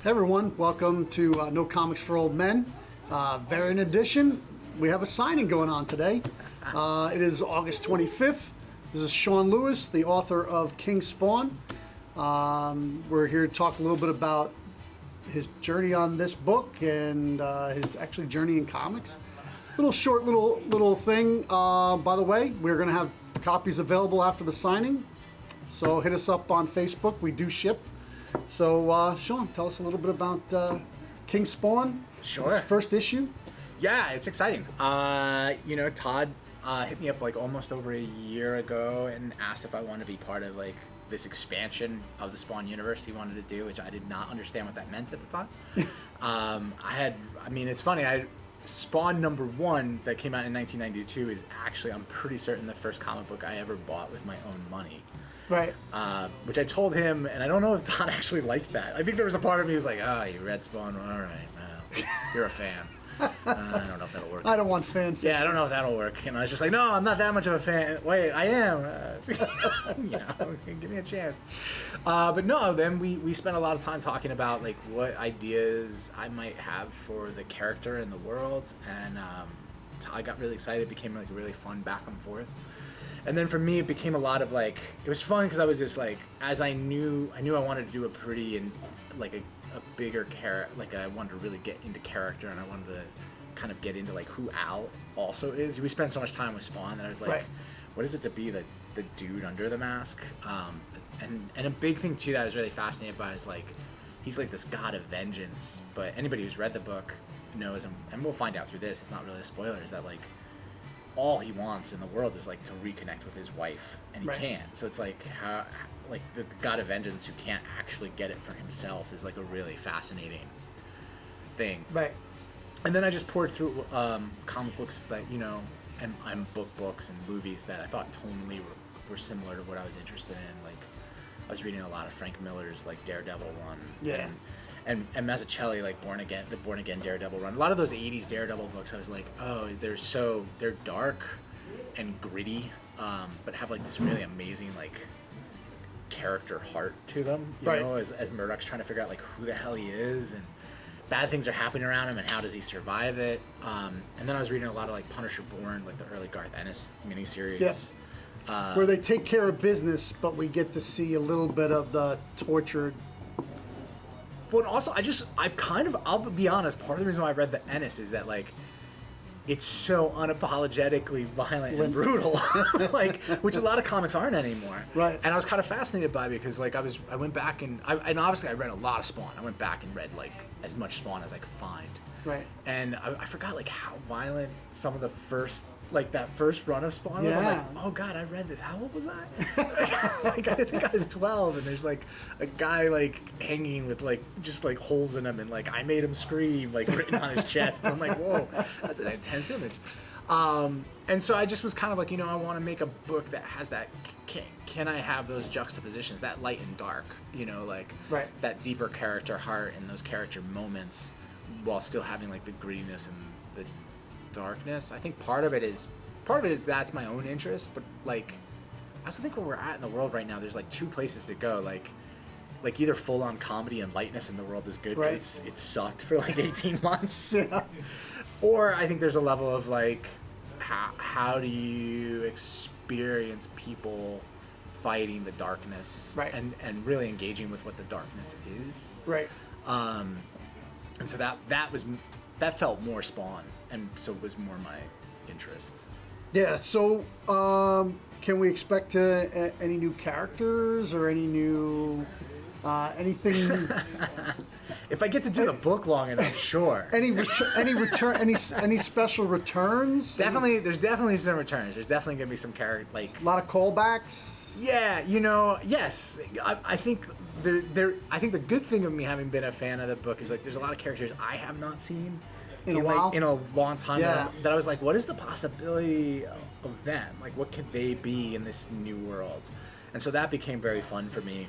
Hey everyone, welcome to No Comics for Old Men. Variant edition. We have a signing going on today. It is August 25th. This is Sean Lewis, the author of King Spawn. We're here to talk a little bit about his journey on this book and his actually journey in comics. Little thing. By the way, we're going to have copies available after the signing. So hit us up on Facebook. We do ship. So, Sean, tell us a little bit about King Spawn. Sure. First issue. Yeah, it's exciting. Todd hit me up like almost over a year ago and asked if I wanted to be part of like this expansion of the Spawn universe he wanted to do, which I did not understand what that meant at the time. It's funny. Spawn #1 that came out in 1992 is actually, I'm pretty certain, the first comic book I ever bought with my own money. Right. Which I told him, and I don't know if Don actually liked that. I think there was a part of me who was like, you read Spawn? All right, well, you're a fan. I don't know if that'll work. I don't want fan fiction. Yeah, I don't know if that'll work. And I was just like, no, I'm not that much of a fan. Wait, I am. Give me a chance. But no, then we spent a lot of time talking about like what ideas I might have for the character and the world. And I got really excited. It became like a really fun back and forth. And then for me, it became a lot of like, it was fun because I was just like, as I knew I wanted to do a pretty and like a bigger character, like I wanted to really get into character, and I wanted to kind of get into like who Al also is. We spent so much time with Spawn that I was like, right. What is it to be the dude under the mask? And a big thing too that I was really fascinated by is like, he's like this god of vengeance, but anybody who's read the book knows, and we'll find out through this, it's not really a spoiler, is that like, all he wants in the world is like to reconnect with his wife, and he right. can't. So it's like how, like the god of vengeance who can't actually get it for himself is like a really fascinating thing. Right. And then I just poured through comic books that and books and movies that I thought tonally were similar to what I was interested in. Like I was reading a lot of Frank Miller's like Daredevil one. Yeah. And Mazzucchelli, like the Born Again Daredevil run. A lot of those 80s Daredevil books, I was like, oh, they're dark and gritty, but have like this really amazing like character heart to them. You right. know, as Murdoch's trying to figure out like who the hell he is, and bad things are happening around him, and how does he survive it. And then I was reading a lot of like Punisher Born, like the early Garth Ennis miniseries. Yes. Where they take care of business, but we get to see a little bit of the tortured. But also, I'll be honest, part of the reason why I read the Ennis is that, like, it's so unapologetically violent and brutal, like, which a lot of comics aren't anymore. Right. And I was kind of fascinated by it because, like, I went back and obviously I read a lot of Spawn. I went back and read, like, as much Spawn as I could find. Right. And I forgot, like, how violent some of the first, like, that first run of Spawn was. Yeah. I'm like, oh, God, I read this. How old was I? Like, I think I was 12, and there's, like, a guy, like, hanging with, like, just, like, holes in him, and, like, I made him scream, like, written on his chest. And I'm like, whoa, that's an intense image. And so I just was kind of like, I want to make a book that has that, can I have those juxtapositions, that light and dark, like, right. that deeper character heart and those character moments, while still having like the grittiness and the darkness. I think part of it is that's my own interest, but like I also think where we're at in the world right now, there's like two places to go. Like either full on comedy and lightness in the world is good, right. because it sucked for like 18 months. Yeah. Or I think there's a level of like how do you experience people fighting the darkness, right. and really engaging with what the darkness is. Right. And so that felt more Spawn, and so was more my interest. Yeah. So, can we expect any new characters or any new anything? If I get to do the book long enough, sure. Any special returns? Definitely, there's definitely some returns. There's definitely gonna be some character like a lot of callbacks. Yeah, yes. I think I think the good thing of me having been a fan of the book is like there's a lot of characters I have not seen in a long time. Yeah. That I was like, what is the possibility of them? Like, what could they be in this new world? And so that became very fun for me.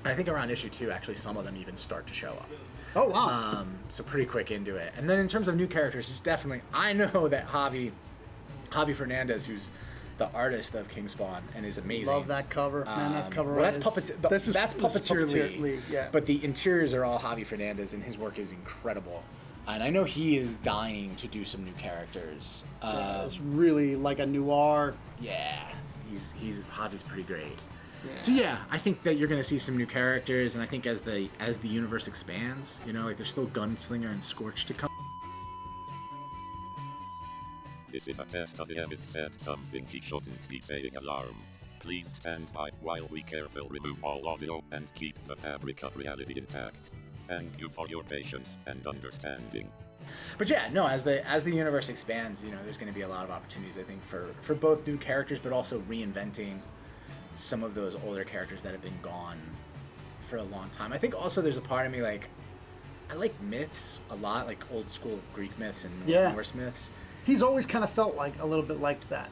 I think around issue 2, actually, some of them even start to show up. Oh, wow. So pretty quick into it. And then in terms of new characters, there's definitely, I know that Javi Fernandez, who's the artist of King Spawn, and is amazing. Love that cover, man. That cover. Well, that's This is Puppeteer Lee. Yeah. But the interiors are all Javi Fernandez, and his work is incredible. And I know he is dying to do some new characters. It's really like a noir. Yeah, Javi's pretty great. Yeah. So yeah, I think that you're gonna see some new characters, and I think as the universe expands, like there's still Gunslinger and Scorch to come. This is a test of Emmett said something he shouldn't be saying. Alarm. Please stand by while we carefully remove all audio and keep the fabric of reality intact. Thank you for your patience and understanding. But yeah, no, as the universe expands, there's going to be a lot of opportunities, I think, for both new characters, but also reinventing some of those older characters that have been gone for a long time. I think also there's a part of me, like, I like myths a lot, like old school Greek myths and Norse myths. He's always kind of felt like a little bit like that.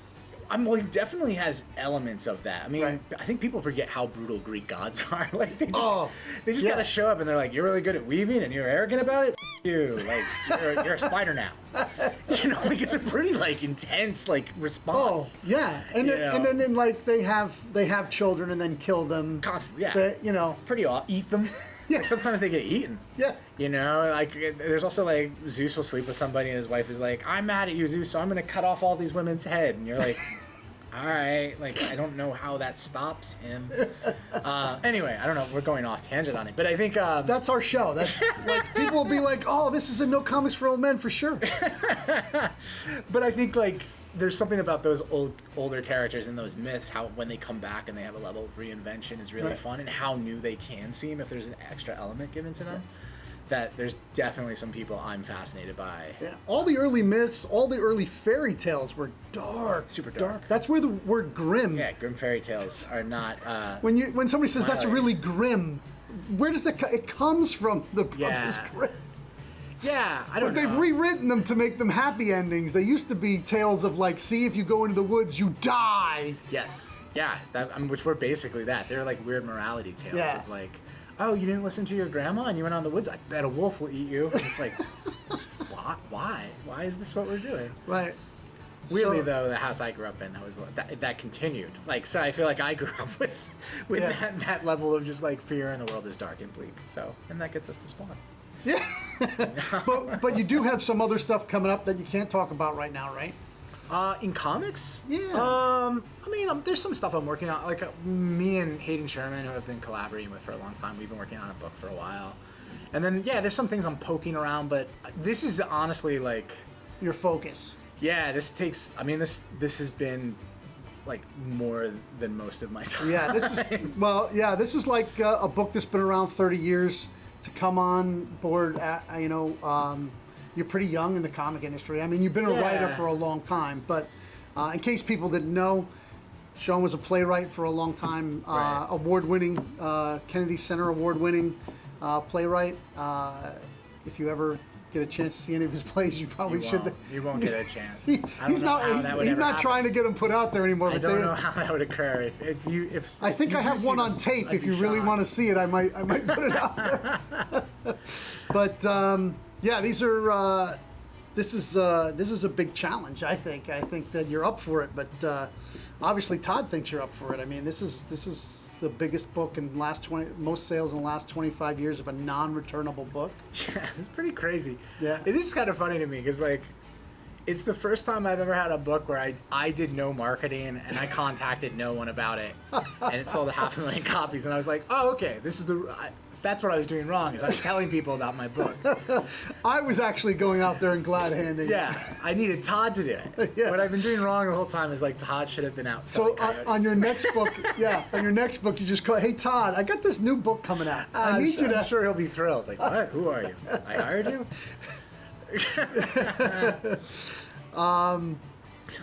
Well, he definitely has elements of that. I mean, Right. I think people forget how brutal Greek gods are. Like they just yeah. gotta show up and they're like, "You're really good at weaving and you're arrogant about it. F- you, like you're a spider now." Like it's a pretty like intense like response. Oh, yeah, and then like they have children and then kill them Constantly, yeah. Pretty eat them. Yeah. Like, sometimes they get eaten. Yeah. Like there's also like Zeus will sleep with somebody and his wife is like, "I'm mad at you, Zeus, so I'm gonna cut off all these women's head," and you're like, all right, like I don't know how that stops him. Anyway, I don't know. We're going off tangent on it, but I think That's our show. That's like people will be like, "Oh, this is a No Comics for Old Men for sure." But I think like there's something about those older characters and those myths, how when they come back and they have a level of reinvention is really Right. fun, and how new they can seem if there's an extra element given to them. That there's definitely some people I'm fascinated by. Yeah. All the early myths, all the early fairy tales were dark, Super dark. That's where the word grim. Yeah, grim fairy tales are not. When somebody says that's Twilight. really grim, where does it comes from? The Brothers Yeah. Grimm. Yeah, I don't But know. they've rewritten them to make them happy endings. They used to be tales of like, see, if you go into the woods, you die. Yes, yeah, which were basically that. They're like weird morality tales Yeah. of like, oh, you didn't listen to your grandma and you went out in the woods. I bet a wolf will eat you. And it's like, why? Why is this what we're doing? Right. Weirdly, So- though, the house I grew up in, that continued. Like, so I feel like I grew up with Yeah. that level of just like fear, and the world is dark and bleak. So, and that gets us to Spawn. Yeah. but you do have some other stuff coming up that you can't talk about right now, right? In comics, Yeah. I mean, there's some stuff I'm working on. Like me and Hayden Sherman, who I've been collaborating with for a long time, we've been working on a book for a while. And then there's some things I'm poking around, but this is honestly like, Your focus. yeah, this has been like more than most of my time. Yeah, this is like a book that's been around 30 years to come on board. You're pretty young in the comic industry. I mean, you've been a writer for a long time, but in case people didn't know, Sean was a playwright for a long time, Right. award-winning, Kennedy Center award-winning playwright. If you ever get a chance to see any of his plays, you probably should. You won't get a chance. He's not trying to get them put out there anymore. I but don't know how that would occur. If I think you I do have see one them, on tape. I'd If be you really shocked. want to see it, I might put it out there. But these are this is a big challenge. I think that you're up for it. But obviously Todd thinks you're up for it. I mean, this is the biggest book in the last most sales in the last 25 years of a non-returnable book. Yeah, it's pretty crazy. Yeah. It is kind of funny to me because like it's the first time I've ever had a book where I did no marketing and I contacted no one about it, and it sold 500,000 copies, and I was like, oh, okay, that's what I was doing wrong, is I was telling people about my book. I was actually going out there and glad handing. Yeah, I needed Todd to do it. Yeah. What I've been doing wrong the whole time is like Todd should have been out. So selling on your coyotes. next book, you just call, hey Todd, I got this new book coming out. I need you to. I'm sure he'll be thrilled. Like, what? Who are you? I hired you?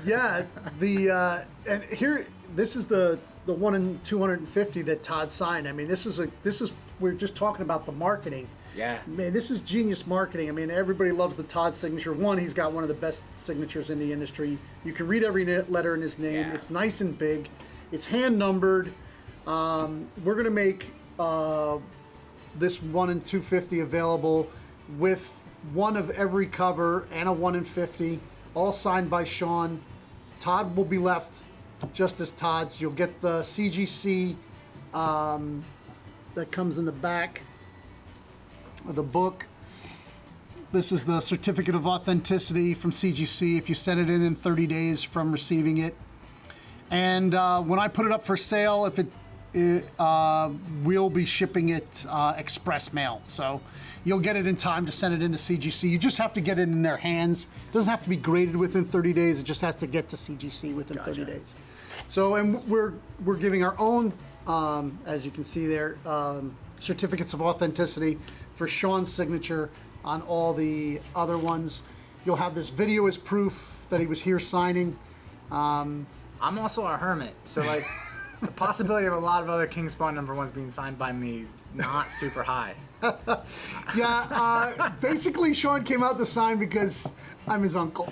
Yeah, and here this is the 1 in 250 that Todd signed. I mean, we're just talking about the marketing. Yeah. Man, this is genius marketing. I mean, everybody loves the Todd signature. One, he's got one of the best signatures in the industry. You can read every letter in his name. Yeah. It's nice and big. It's hand numbered. We're gonna make this 1 in 250 available with one of every cover and a 1 in 50, all signed by Sean. Todd will be left Justice Todd's. You'll get the CGC that comes in the back of the book. This is the certificate of authenticity from CGC if you send it in 30 days from receiving it. And when I put it up for sale, if we'll be shipping it express mail. So you'll get it in time to send it into CGC. You just have to get it in their hands. It doesn't have to be graded within 30 days. It just has to get to CGC within 30 days. So, and we're giving our own, as you can see there, certificates of authenticity for Sean's signature on all the other ones. You'll have this video as proof that he was here signing. I'm also a hermit, so like the possibility of a lot of other King Spawn #1s being signed by me, not super high. Yeah, basically Sean came out to sign because I'm his uncle.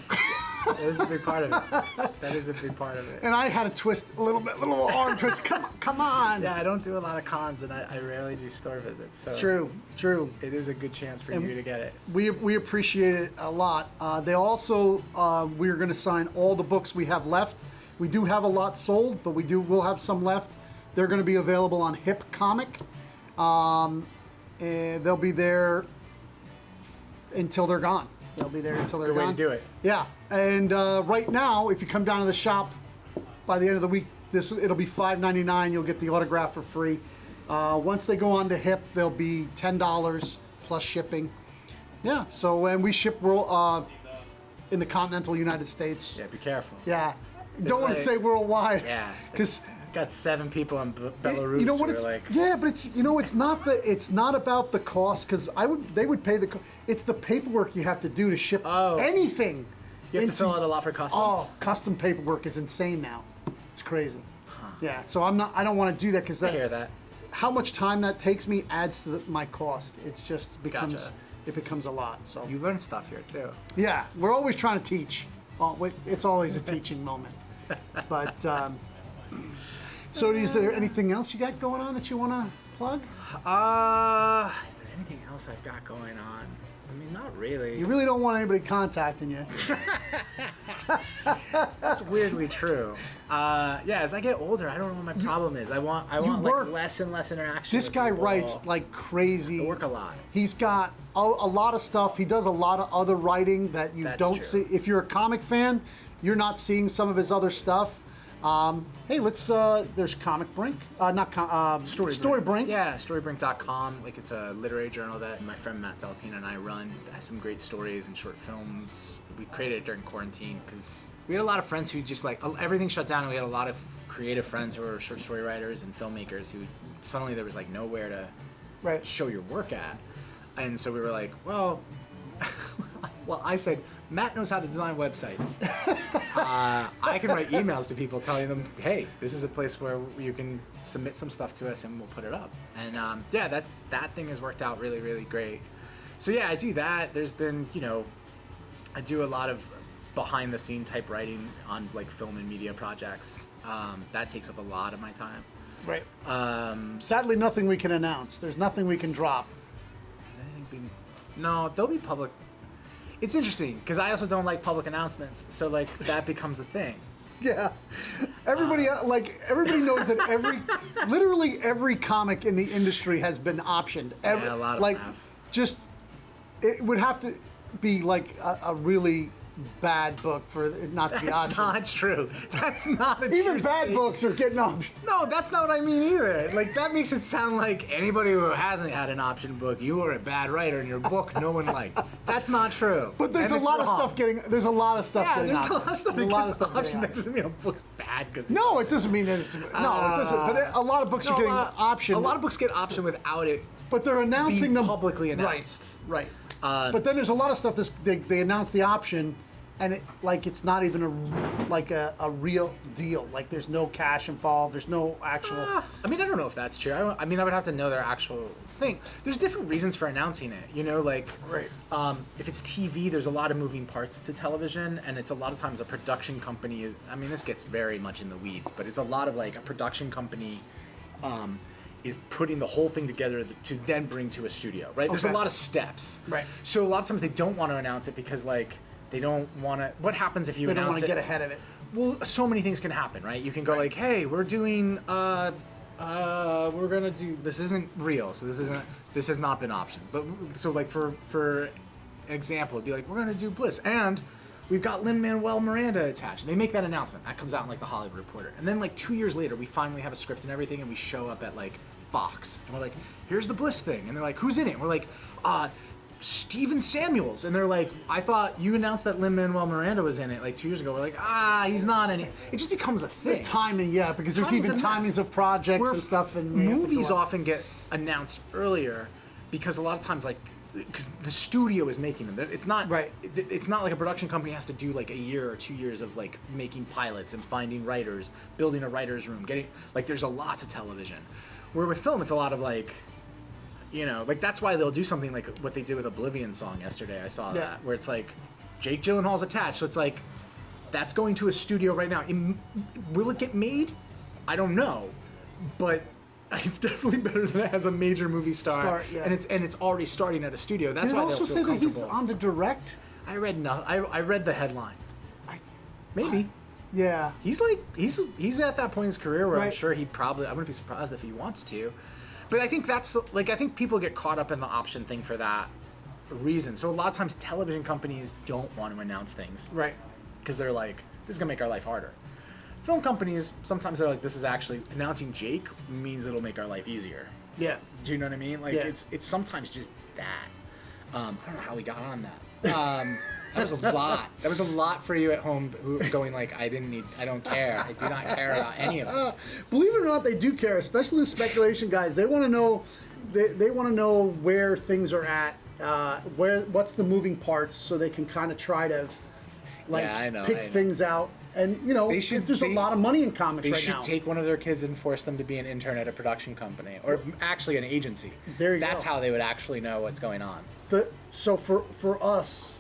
That is a big part of it. That is a big part of it. And I had to twist a little bit, little arm twist. Come on. Yeah, I don't do a lot of cons, and I rarely do store visits. So True. it is a good chance for you to get it. We appreciate it a lot. They also, we're going to sign all the books we have left. We do have a lot sold, but we'll have some left. They're going to be available on Hip Comic. And they'll be there until they're gone. They'll be there until they're gone. That's a good way to do it. Yeah, and right now, if you come down to the shop by the end of the week, it'll be $5.99. You'll get the autograph for free. Once they go on to Hip, they'll be $10 plus shipping. Yeah. So, and we ship in the continental United States. Yeah, be careful. Yeah. Don't want to say worldwide. Yeah. Because got 7 people in Belarus. you know what? Who It's are like, yeah, but it's not about the cost because they would pay it's the paperwork you have to do to ship anything. You have to fill out a lot for customs. Oh, custom paperwork is insane now. It's crazy. Yeah, so I don't want to do that because I hear that. How much time that takes me adds to my cost. It's just becomes Gotcha. it becomes a lot. So You learn stuff here too. yeah, we're always trying to teach. It's always a teaching moment. But so is there anything else you got going on that you want to plug? Is there anything else I've got going on? I mean, not really. You really don't want anybody contacting you. That's weirdly true. Yeah, as I get older, I don't know what my problem is. I want like less and less interaction. This with guy people. writes like crazy. I work a lot. He's got a lot of stuff. He does a lot of other writing that you That's don't true. see. If you're a comic fan, you're not seeing some of his other stuff. Hey, there's Comic Brink, Storybrink. Yeah, Storybrink.com. Like, it's a literary journal that my friend Matt Delpina and I run. It has some great stories and short films. We created it during quarantine because we had a lot of friends who just like everything shut down, and we had a lot of creative friends who were short story writers and filmmakers who suddenly there was like nowhere to show your work at. And so we were like, well, I said, Matt knows how to design websites. I can write emails to people telling them, hey, this is a place where you can submit some stuff to us and we'll put it up. And yeah, that thing has worked out really, really great. So yeah, I do that. There's been, I do a lot of behind the scene type writing on like film and media projects. That takes up a lot of my time. Right. Sadly, nothing we can announce. There's nothing we can drop. Is anything being... No, they'll be public. It's interesting because I also don't like public announcements, so like that becomes a thing. Yeah, everybody knows that literally every comic in the industry has been optioned. A lot of them have. It would have to be like a really bad book for it not to be optioned. That's not true. That's not a Even true bad statement. books are getting optioned. No, that's not what I mean either. Like, that makes it sound like anybody who hasn't had an option book, you were a bad writer and your book no one liked. That's not true. But there's And a lot it's of wrong. stuff getting. There's a lot of stuff Yeah, getting there's a optioned. lot of stuff There's that a lot gets of stuff getting optioned. That optioned. doesn't mean a book's bad because No, it doesn't mean it's. No, it doesn't. But a lot of books are getting optioned. A lot of books get optioned without it But they're announcing being them publicly announced. Right. But then there's a lot of stuff they announce the option, and it's not even a real deal. Like there's no cash involved. There's no actual. I mean, I don't know if that's true. I mean, I would have to know their actual thing. There's different reasons for announcing it. Like if it's TV, there's a lot of moving parts to television, and it's a lot of times a production company. I mean, this gets very much in the weeds, but it's a lot of like a production company. Is putting the whole thing together to then bring to a studio, right? There's a Okay. lot of steps. Right. So a lot of times they don't want to announce it because like they don't want to. What happens if you They don't announce want to it? get ahead of it. well, so many things can happen, right? You can go like, hey, we're doing we're gonna do this isn't real, so this has not been optioned. But so like for an example, it'd be like we're gonna do Bliss and we've got Lin-Manuel Miranda attached. They make that announcement. That comes out in like the Hollywood Reporter. And then like 2 years later, we finally have a script and everything, and we show up at like Fox. And we're like, here's the Bliss thing. And they're like, who's in it? And we're like, Steven Samuels. And they're like, I thought you announced that Lin-Manuel Miranda was in it like 2 years ago. We're like, he's not in it. It just becomes a thing. Timing, yeah, because there's Timing's even a mess. timings of projects Where and stuff. And they have to go movies on. often get announced earlier because a lot of times, like, because the studio is making them. It's not Right. It's not like a production company has to do like a year or 2 years of like making pilots and finding writers, building a writer's room, getting like there's a lot to television. Where with film, it's a lot of like, you know, like that's why they'll do something like what they did with Oblivion song yesterday. I saw Yeah. that where it's like Jake Gyllenhaal's attached, so it's like that's going to a studio right now. Will it get made? I don't know, but it's definitely better than it has a major movie star, Yeah. and it's already starting at a studio. That's Did it why also they'll say feel that he's comfortable. on to direct? I read no. I read the headline. Maybe Yeah. he's at that point in his career where I'm Right. sure he probably. I wouldn't be surprised if he wants to, but I think that's like I think people get caught up in the option thing for that reason. So a lot of times television companies don't want to announce things Right. because they're like, this is gonna make our life harder. Film companies sometimes they're like, this is actually announcing Jake means it'll make our life easier. Yeah. Do you know what I mean? Like Yeah. it's sometimes just that. I don't know how we got on that. That was a lot. That was a lot for you at home who going like, I don't care. I do not care about any of this. Believe it or not, they do care, especially the speculation guys. They want to know, they want to know where things are at, what's the moving parts, so they can kind of try to, like, Yeah, I know. pick things out. And you know, there's a lot of money in comics They right should now. take one of their kids and force them to be an intern at a production company, or actually an agency. There you That's go. how they would actually know what's going on. So for us,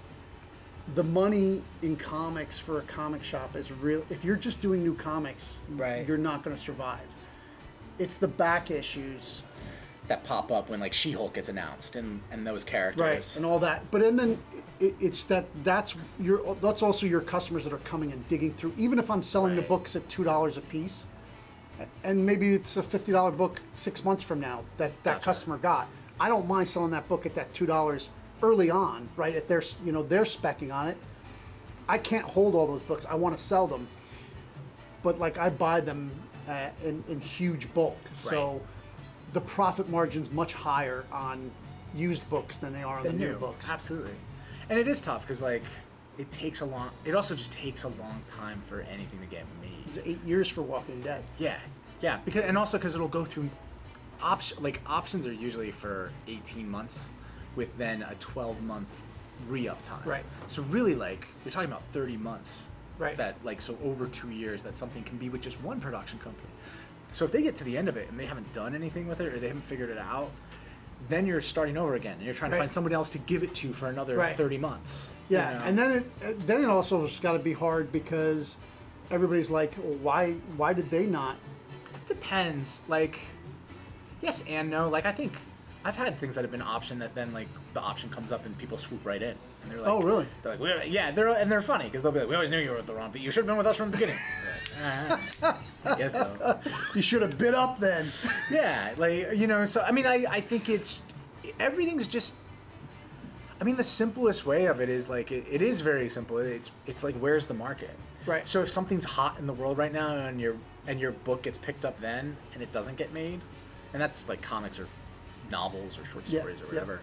the money in comics for a comic shop is real. If you're just doing new comics, Right. you're not going to survive. It's the back issues, That pop up when like She-Hulk gets announced and those characters. right, and all that. But then it's that's also your customers that are coming and digging through. Even if I'm selling the Right. books at $2 a piece, and maybe it's a $50 book 6 months from now that Gotcha. customer got, I don't mind selling that book at that $2 early on, right? If they're they're specking on it, I can't hold all those books. I want to sell them, but like I buy them in huge bulk, so Right. the profit margin's much higher on used books than they are on the new books. Absolutely. And it is tough because like it also just takes a long time for anything to get made. It's 8 years for Walking Dead. Yeah, because it'll go through options are usually for 18 months with then a 12-month re-up time. Right. So really like you're talking about 30 months. Right. That like so over 2 years that something can be with just one production company. So if they get to the end of it and they haven't done anything with it or they haven't figured it out, then you're starting over again and you're trying to Right. find somebody else to give it to for another Right. 30 months. Yeah, you know? and then it also has got to be hard because everybody's like, well, why did they not? It depends. Like, yes and no. Like, I think I've had things that have been optioned that then like the option comes up and people swoop right in and they're like, Oh, really? They're like, yeah, they're funny because they'll be like, we always knew you were at the wrong, but you should have been with us from the beginning. I guess so. You should have bid up then. Yeah, like So I mean, I think everything's just. I mean, the simplest way of it is like it is very simple. It's like where's the market? Right. So if something's hot in the world right now and your book gets picked up then and it doesn't get made, and that's like comics or novels or short Yeah, stories or yeah. whatever,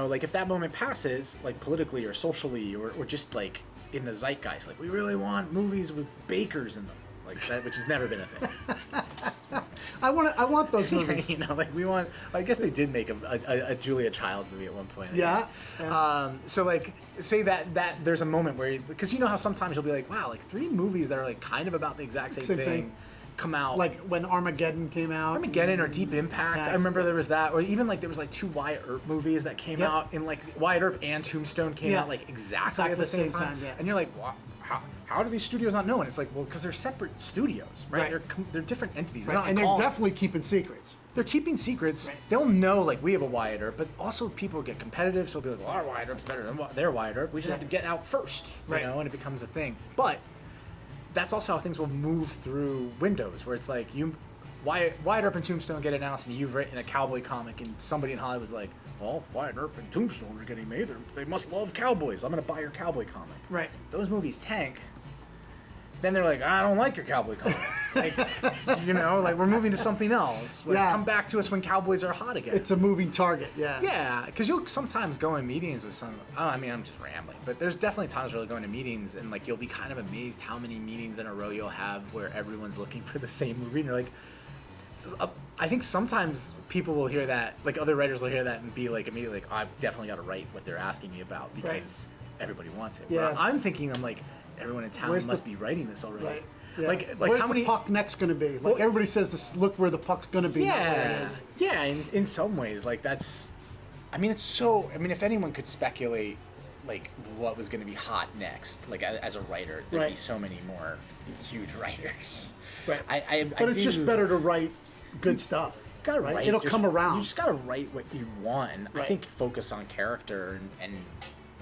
like if that moment passes, like politically or socially or just like in the zeitgeist, like we really want movies with bakers in them, like that, which has never been a thing. I want those movies. Like we want. I guess they did make a Julia Childs movie at one point. I Yeah. think. So like, say that there's a moment where because you know how sometimes you'll be like, wow, like 3 movies that are like kind of about the exact same thing come out. Like when Armageddon came out. Armageddon or Deep Impact. I remember there was that, or even like there was like 2 Wyatt Earp movies that came Yep. out, and like Wyatt Earp and Tombstone came Yeah. out like exactly at the same time. yeah. And you're like, wow, how do these studios not know? And it's like, well, because they're separate studios, right? Right. They're different entities. Right, They're not and they're called- definitely keeping secrets. they're keeping secrets. Right. They'll know, like, we have a Wyatt Earp, but also people get competitive, so they'll be like, well, our Wyatt Earp's better than their Wyatt Earp. We just have to get out first, Right. and it becomes a thing. But that's also how things will move through windows, where it's like Wyatt Earp and Tombstone get announced, and you've written a cowboy comic, and somebody in Hollywood's like, well, if Wyatt Earp and Tombstone are getting made, they must love cowboys. I'm gonna buy your cowboy comic. Right. Those movies tank. Then they're like, I don't like your cowboy comic. Like, like we're moving to something else. Like, Yeah. come back to us when cowboys are hot again. It's a moving target. Yeah. Yeah, because you'll sometimes go in meetings with some. Oh, I mean, I'm just rambling, but there's definitely times where you'll go into meetings and like you'll be kind of amazed how many meetings in a row you'll have where everyone's looking for the same movie, and you're like, I think sometimes people will hear that, like other writers will hear that and be like immediately like, I've definitely got to write what they're asking me about because everybody wants it. Yeah. Where I'm thinking, I'm like, everyone in town Where's must the- be writing this already. Right. Yeah. Like Where's how many the puck next going to be? Like Well- everybody says, this look where the puck's going to be. Not where it Yeah, is. yeah. In some ways, like that's. I mean, it's so. I mean, if anyone could speculate, like what was going to be hot next, like as a writer, there'd be Right. so many more huge writers. Right. But It's just better to write good stuff. Gotta right? write. It'll just- come around. You just gotta write what you want. And I Right. think focus on character and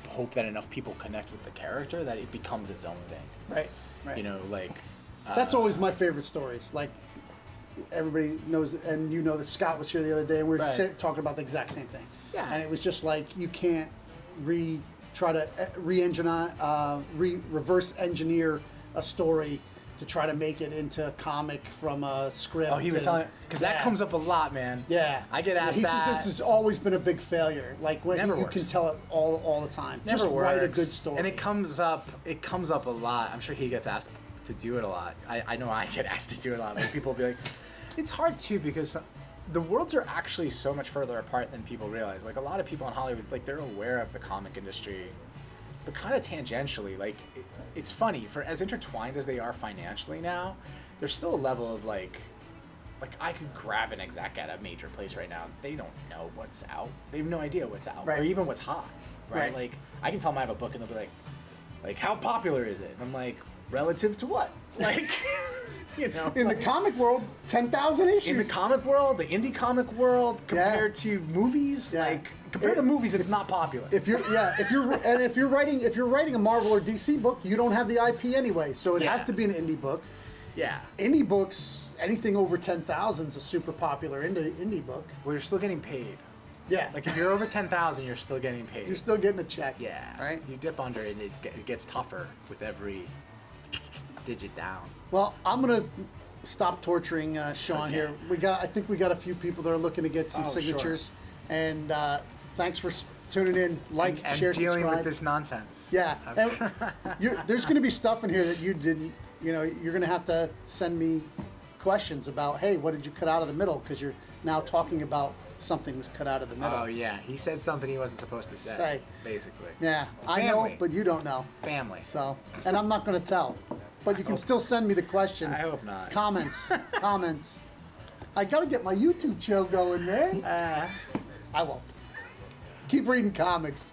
hope that enough people connect with the character that it becomes its own thing. Right. Right. Like. That's always my favorite stories. Like everybody knows, and you know that Scott was here the other day, and we were Right. talking about the exact same thing. Yeah. And it was just like you can't reverse engineer a story to try to make it into a comic from a script. Oh, he was and- telling because that Yeah. comes up a lot, man. Yeah, I get asked he that. says this has always been a big failure. Like when Never you works. can tell it all the time. Never Just works. write a good story. And it comes up a lot. I'm sure he gets asked to do it a lot. I know I get asked to do it a lot. Like people will be like, it's hard too because the worlds are actually so much further apart than people realize. Like a lot of people in Hollywood, like they're aware of the comic industry, but kind of tangentially. Like it's funny for as intertwined as they are financially now. There's still a level of like I could grab an exec at a major place right now. They don't know what's out. They have no idea what's out, Right. or even what's hot, right? Right. Like I can tell them I have a book, and they'll be like, how popular is it? And I'm like, relative to what? Like, in the comic world, 10,000 issues. in the comic world, the indie comic world, compared to movies, Yeah. like compared to movies, it's not popular. If you're writing a Marvel or DC book, you don't have the IP anyway, so it has Yeah. to be an indie book. Yeah. Indie books, anything over 10,000 is a super popular indie book. Well, you're still getting paid. Yeah, Like if you're over 10,000, you're still getting paid. you're still getting a check. Yeah. Right. You dip under it, and it gets tougher with every digit down. Well, I'm gonna stop torturing Sean okay. here. I think we got a few people that are looking to get some Oh, sure. signatures, and thanks for tuning in. Like, And share, dealing subscribe. with this nonsense. Yeah, and there's going to be stuff in here that you didn't. You're going to have to send me questions about. Hey, what did you cut out of the middle? Because you're now talking about something was cut out of the middle. Oh yeah, he said something he wasn't supposed to say. Basically. Yeah, Well, I know, family. but you don't know. Family. So, and I'm not going to tell. But you can still send me the question. I hope not. Comments. Comments. I got to get my YouTube show going, man. I won't. Keep reading comics.